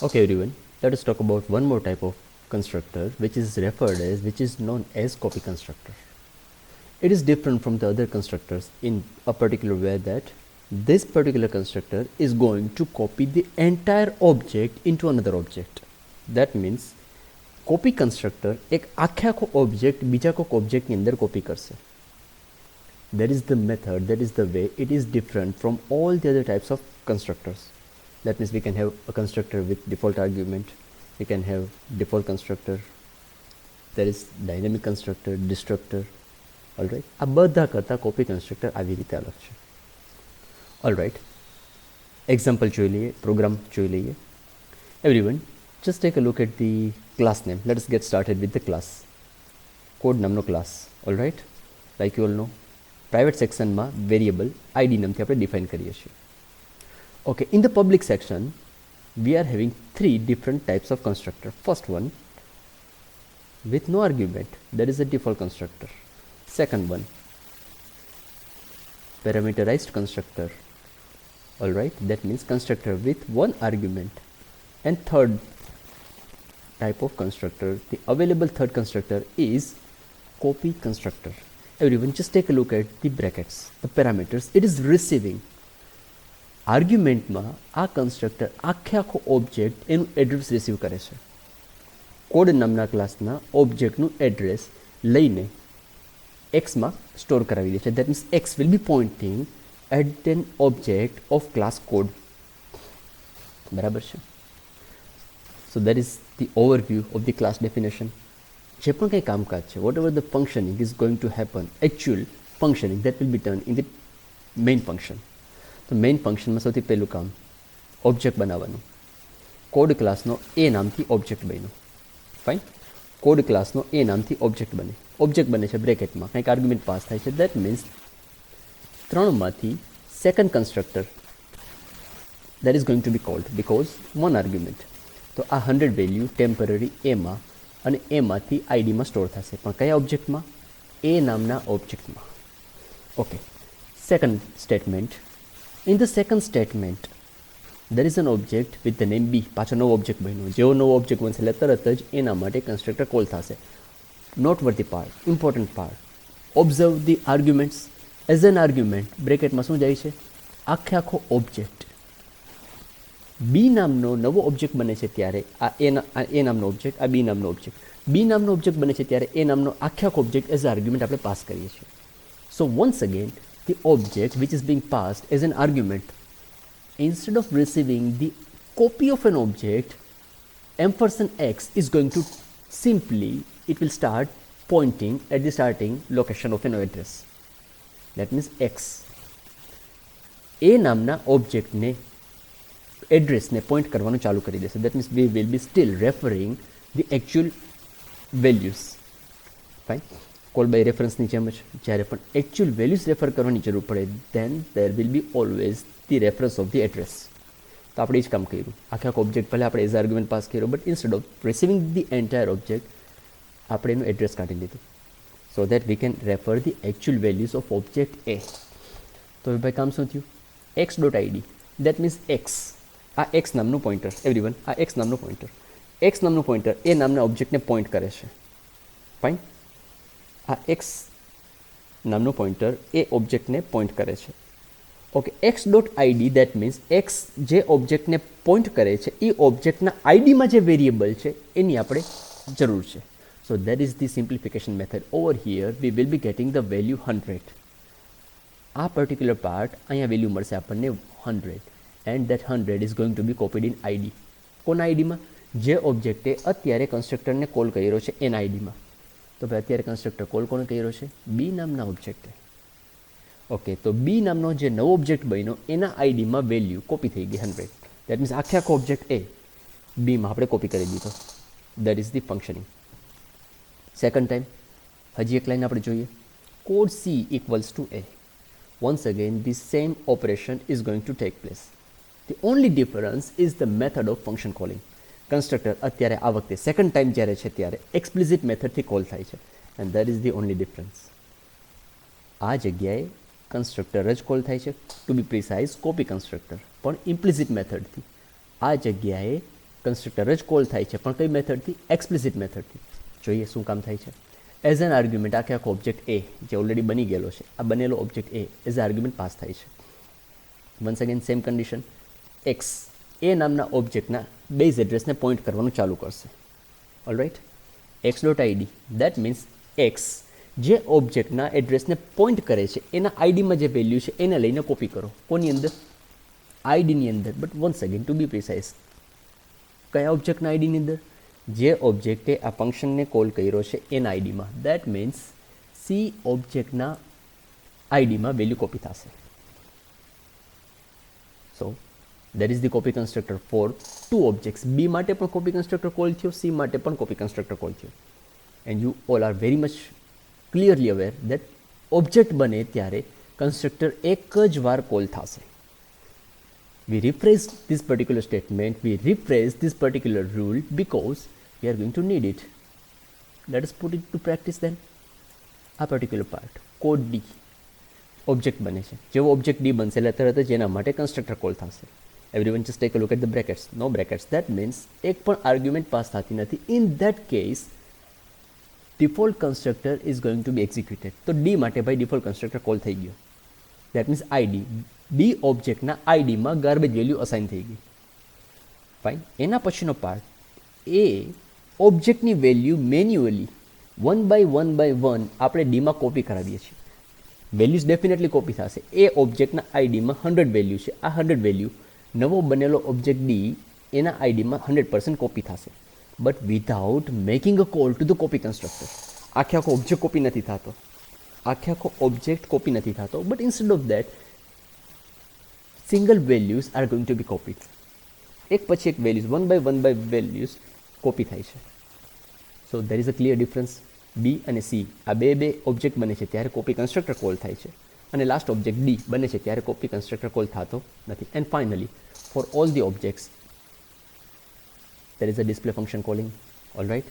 Okay everyone, let us talk about one more type of constructor which is known as copy constructor. It is different from the other constructors in a particular way that this particular constructor is going to copy the entire object into another object. That means copy constructor एक आखे आखो object બીજા કોઈક object ની અંદર copy કરશે. That is the method, that is the way it is different from all the other types of constructors. That means we can have a constructor with default argument, we can have default constructor, there is dynamic constructor, destructor. Alright, આ બધા કરતાં copy constructor આવી રીતે અલગ છે. Alright, example જોઈ લઈએ, program જોઈ લઈએ. Everyone, just take a look at the class name. Let us get started with the class. Code નામનો class. Alright, like you all know, private section માં variable id નામથી આપણે define કરીએ છીએ. Okay, in the public section, we are having three different types of constructor. First one, with no argument, that is a default constructor. Second one, parameterized constructor. Alright, that means constructor with one argument. And third type of constructor, the available third constructor is copy constructor. Everyone, just take a look at the brackets, the parameters. It is receiving. આર્ગ્યુમેન્ટમાં આ constructor આખે આખો object એનું address receive કરે છે. Code નામના ક્લાસના ઓબ્જેક્ટનું address લઈને એક્સમાં સ્ટોર કરાવી દે છે. That means X will be pointing at an object of class code. બરાબર છે? So that is the overview of the class definition. જે પણ કંઈ કામકાજ છે, whatever the functioning is going to happen, actual functioning that will be done in the main function. તો main ફંક્શનમાં સૌથી પહેલું કામ ઓબ્જેક્ટ બનાવવાનું. કોડ ક્લાસનો એ નામથી ઓબ્જેક્ટ બન્યો. ફાઇન, કોડ ક્લાસનો એ નામથી ઓબ્જેક્ટ બને. ઓબ્જેક્ટ બને છે બ્રેકેટમાં, કંઈક આર્ગ્યુમેન્ટ પાસ થાય છે. દેટ મીન્સ ત્રણમાંથી second constructor that is going to B cold because one argument. તો આ 100 વેલ્યુ ટેમ્પરરી એમાં અને એમાંથી આઈડીમાં સ્ટોર થશે. પણ કયા ઓબ્જેક્ટમાં? એ નામના ઓબ્જેક્ટમાં. Okay, second statement. In the second statement, there is an object with the name b. પાછો નવો ઓબ્જેક્ટ બન્યો. જેવો નવો ઓબ્જેક્ટ બનશે એટલે તરત જ એના માટે કન્સ્ટ્રક્ટર કોલ થશે. Noteworthy part, important part, observe the arguments. As an argument બ્રેકેટમાં શું જાય છે? આખે આખો ઓબ્જેક્ટ. બી નામનો નવો ઓબ્જેક્ટ બને છે ત્યારે આ એ નામનો ઓબ્જેક્ટ, આ બી નામનો ઓબ્જેક્ટ. બી નામનો ઓબ્જેક્ટ બને છે ત્યારે એ નામનો આખે આખો ઓબ્જેક્ટ એઝ આર્ગ્યુમેન્ટ આપણે પાસ કરીએ છીએ. સો once again, the object which is being passed as an argument, instead of receiving the copy of an object, ampersand x is going to simply, it will start pointing at the starting location of an address. That means x. એ નામના ઓબ્જેક્ટને એડ્રેસને point કરવાનું ચાલુ કરી દેશે. That means we will be still referring the actual values. Fine. Call by રેફરન્સની જેમ જ જ્યારે પણ એકચ્યુઅલ વેલ્યુઝ રેફર કરવાની જરૂર પડે then there will be always the reference of the address. તો આપણે જ કામ કર્યું. આખા આખો ઓબ્જેક્ટ ભલે આપણે એઝ આર્ગ્યુમેન્ટ પાસ કર્યો, but instead of receiving the entire object આપણે એનું એડ્રેસ કાઢી લીધું so that we can refer the actual values of object A. તો હવે ભાઈ કામ શું થયું? X dot ID, that means X. આ એક્સ નામનું પોઈન્ટર. એવરીવન, આ એક્સ નામનું પોઈન્ટર. એક્સ નામનું પોઈન્ટર એ નામના ઓબ્જેક્ટને પોઈન્ટ કરે છે. ફાઇન, આ એક્સ નામનું પોઈન્ટર એ ઓબ્જેક્ટને પોઈન્ટ કરે છે. Okay, x dot ID, that means X જે ઓબ્જેક્ટને પોઈન્ટ કરે છે એ ઓબ્જેક્ટના આઈડીમાં જે વેરિયેબલ છે એની આપણે જરૂર છે. So that is the simplification method. Over here we will be getting the value 100. આ પર્ટિક્યુલર પાર્ટ અહીંયા વેલ્યુ મળશે આપણને 100 and that 100 is going to be copied in ID. કોના આઈડીમાં? જે ઓબ્જેક્ટે અત્યારે કન્સ્ટ્રક્ટરને કોલ કર્યો છે એના આઈડીમાં. તો ભાઈ અત્યારે કન્સ્ટ્રક્ટર કોલ કોને કર્યો છે? બી નામના ઓબ્જેક્ટે. ઓકે, તો બી નામનો જે નવો ઓબ્જેક્ટ બન્યો એના આઈડીમાં વેલ્યુ કોપી થઈ ગઈ 100. દેટ મીન્સ આખે આખો ઓબ્જેક્ટ એ બીમાં આપણે કોપી કરી દીધો. That is the functioning. Second time હજી એક લાઈન આપણે જોઈએ. Code C equals to A. Once again the same operation is going to take place. The only difference is the method of function calling. Constructor અત્યારે આ વખતે second time જ્યારે છે ત્યારે એક્સપ્લિસિટ મેથડથી કોલ થાય છે and that is the only difference. આ જગ્યાએ કન્સ્ટ્રક્ટર જ કોલ થાય છે, two be precise copy constructor, પણ ઇમ્પ્લિસિટ મેથડથી. આ જગ્યાએ કન્સ્ટ્રક્ટર જ કોલ થાય છે, પણ કઈ મેથડથી? એક્સપ્લિસિટ મેથડથી. જોઈએ શું કામ થાય છે. એઝ એન આર્ગ્યુમેન્ટ આખે આખો ઓબ્જેક્ટ એ જે ઓલરેડી બની ગયેલો છે, આ બનેલો ઓબ્જેક્ટ એ એઝ આર્ગ્યુમેન્ટ પાસ થાય છે. Once again same condition, X A નામના ઓબ્જેક્ટના બેઝ એડ્રેસને પોઈન્ટ કરવાનું ચાલુ કરશે. Alright, X dot ID, that means X જે ઓબ્જેક્ટના એડ્રેસને પોઈન્ટ કરે છે એના આઈડીમાં જે વેલ્યુ છે એને લઈને કોપી કરો. કોની અંદર? આઈડીની અંદર. But once again to be precise, કયા ઓબ્જેક્ટના આઈડીની અંદર? જે ઓબ્જેક્ટે આ ફંક્શનને કોલ કર્યો છે એના આઈડીમાં. દેટ મીન્સ સી ઓબ્જેક્ટના આઈડીમાં વેલ્યુ કોપી થશે. So that is the copy constructor for two objects. B માટે પણ કોપી કન્સ્ટ્રક્ટર કોલ થયો, સી માટે પણ કોપી કન્સ્ટ્રક્ટર કોલ થયો. And you all are very much clearly aware that object બને ત્યારે કન્સ્ટ્રક્ટર એક જ વાર કોલ થશે. We rephrase this particular statement, we rephrase this particular rule because we are going to need it. Let us put it to practice then. આ particular part, code D, object બને છે. જેવો object D બનશે એટલે તરત જ એના માટે કન્સ્ટ્રક્ટર કોલ થશે. Everyone just take a look at the brackets. No brackets. That means એક પણ આર્ગ્યુમેન્ટ પાસ થતી નથી. In that case, default constructor is going to be executed. તો ડી માટે ભાઈ ડિફોલ્ટ કન્સ્ટ્રક્ટર કોલ થઈ ગયો. That means ID. ડી ઓબ્જેક્ટના આઈડીમાં ગાર્બેજ વેલ્યુ અસાઇન થઈ ગઈ. ફાઇન. એના પછીનો પાર્ટ, એ ઓબ્જેક્ટની value manually one by one આપણે ડીમાં કોપી કરાવીએ છીએ. વેલ્યુઝ ડેફિનેટલી કોપી થશે. એ ઓબ્જેક્ટના આઈડીમાં 100 વેલ્યુ છે. આ 100 વેલ્યુ નવો બનેલો ઓબ્જેક્ટ ડી એના આઈડીમાં 100% કોપી થશે. But without making a call to the copy constructor. આખે આખો ઓબ્જેક્ટ કોપી નથી થતો. આખે આખો ઓબ્જેક્ટ કોપી નથી થતો. But instead of that single values are going to be copied. એક પછી એક values one by values copy થાય છે. So there is a clear difference. B અને સી આ બે ઓબ્જેક્ટ બને છે ત્યારે કોપી કન્સ્ટ્રક્ટર કોલ થાય છે, અને લાસ્ટ ઓબ્જેક્ટ ડી બને છે ત્યારે કોપી કન્સ્ટ્રક્ટર કોલ થતો નથી. And finally for all the objects there is a display function calling. All right.